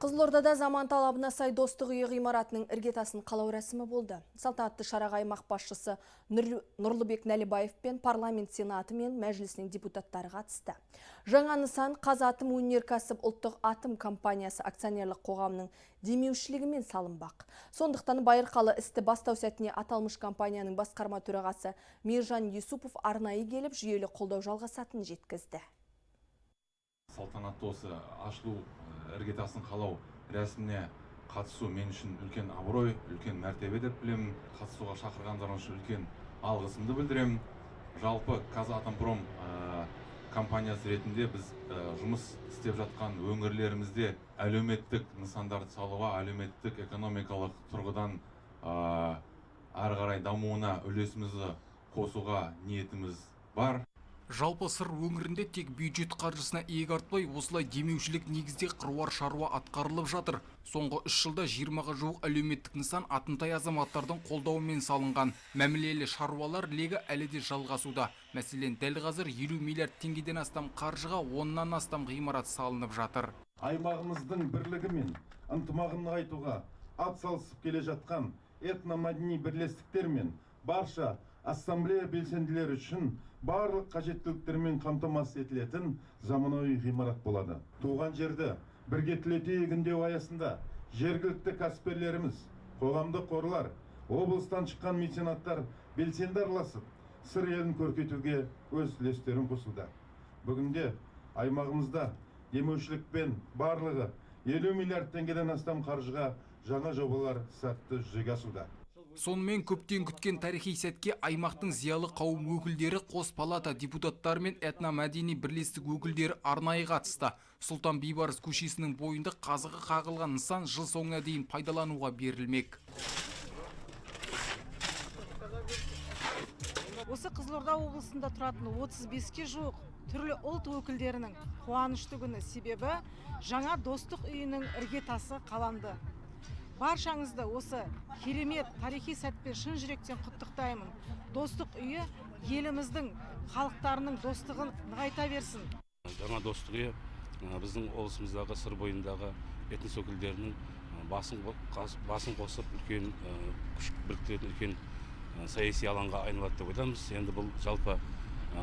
Қызылордада заман талабына сай достық үйі ғимаратының іргетасын қалау рәсімі болды. Салтанатты шараға аймақ басшысы Нұрлыбек Нәлібаев пен парламент сенаты мен мәжілісінің депутаттары қатысты. Жаңа нысан Қазатом өнеркәсіп ұлттық атом компаниясы акционерлік қоғамының демеушілігімен салынбақ. Сондықтан байырқалы істі бастау сәтіне аталмыш компанияның басқарма төрағасы Мейіржан Юсупов арнайы келіп жүйелі қолдау жалғасатынын жеткізді. Салтанатты осы ашылу іргетасын қалау рәсіміне қатысу мен үшін үлкен абырой, үлкен мәртебе деп білемін. Қатысуға шақырғандарыңыз үшін үлкен алғысымды білдіремін. Жалпы Қазатомпром компаниясы ретінде біз жұмыс істеп жатқан өңірлерімізде әлеуметтік нысандарды салуға, әлеуметтік экономикалық тұрғыдан ары қарай дамуына үлесімізді қосуға ниетіміз бар. Жалпы сыр өңірінде тек бюджет қаржысына иек артпай, осылай демеушілік негізде қыруар шаруа атқарылып жатыр. Соңғы 3 жылда 20-ға жуық әлеуметтік нысан атымтай азаматтардың қолдауымен салынған. Мәмілелі шаруалар легі әлі де жалғасуда. Мәселен, дәл қазір 50 миллиард теңгеден астам қаржыға 10-нан астам ғимарат салынып жатыр. Аймағымыздың бірлігі мен ынтымағын нығайтуға атсалысып келе жатқан этномәдени бірлестіктер мен барша ассамблея белсенділері үшін барлық қажеттіліктермен қамтамасыз етілетін заманауи ғимарат болады. Туған жерді бірге түлетейік үндеу аясында жергілікті кәсіпкерлеріміз, қоғамдық қорлар, облыстан шыққан меценаттар белсенді араласып, сыр елін көркейтуге өз үлестерін қосуда. Бүгінде аймағымызда демеушілікпен барлығы 50 миллиард теңгеден астам қаржыға жаңа жобалар сәтті жүзеге асуда. Сонымен көптен күткен тарихи сәтке аймақтың зиялы қауым өкілдері, қос палата депутаттары мен этномәдени бірлестік өкілдері арнайы қатысты. Сұлтан Бейбарыс көшесінің бойында қазығы қағылған нысан жыл соңына дейін пайдалануға берілмек. Осы Қызылорда облысында тұратын 35-ке жуық түрлі ұлт өкілдерінің қуанышты күні, себебі жаңа достық үйінің іргетасы қаланды. Баршаңызды осы керемет тарихи сәтпен шын жүректен құттықтаймын. Достық үйі еліміздің халықтарының достығын нығайта берсін. Жаңа достық үйі біздің облысымыздағы сыр бойындағы этнос өкілдерінің басын қосып үлкен күш біріктіретін үлкен саяси алаңға айналады деп ойлаймыз. Енді бұл жалпы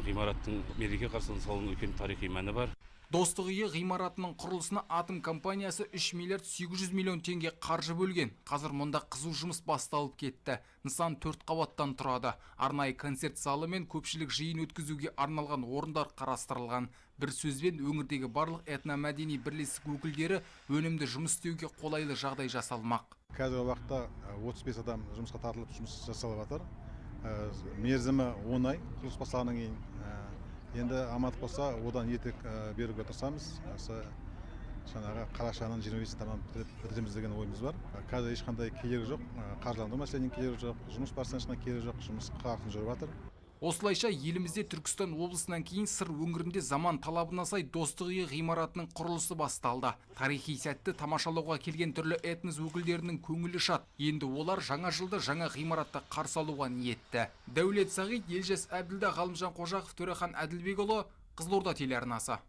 ғимараттың мереке қарсаңында салынған үлкен тарихи мәні бар. Достық үйі ғимаратының құрылысына атом компаниясы 3 миллиард 800 миллион теңге қаржы бөлген. Қазір мұнда қызу жұмыс басталып кетті. Нысан 4 қабаттан тұрады. Арнайы концерт залы мен көпшілік жиын өткізуге арналған орындар қарастырылған. Бір сөзбен өңірдегі барлық этномәдени бірлестік өкілдері өнімді жұмыс істеуге қолайлы жағдай жасалмақ. Қазіргі уақытта 35 адам жұмысқа тартылып жұмыс жасалып жатыр. Мерзімі 10 ай құрылыс басталғаннан кейін. Енді амандық болса, одан етек беруге тырысамыз. Жаңағы қарашаның 25-ін бітіреміз деген ойымыз бар. Қазір ешқандай кедергі жоқ, қаржыландыру мәселенің кедергі жоқ, жұмыс барысынан ешқандай кедергі жоқ, жұмыс қарқын жүріп жатыр. Осылайша елімізде Түркістан облысынан кейін сыр өңірінде заман талабына сай достық үйі ғимаратының құрылысы басталды. Тарихи сәтті тамашалауға келген түрлі этнос өкілдерінің көңілі шат. Енді олар жаңа жылды жаңа ғимаратта қарсы алуға ниетті. Дәулет Сағит, Елжас Әбділда, Ғалымжан Қожақов, Төрехан Әділбекұлы, Қызылорда телеарнасы.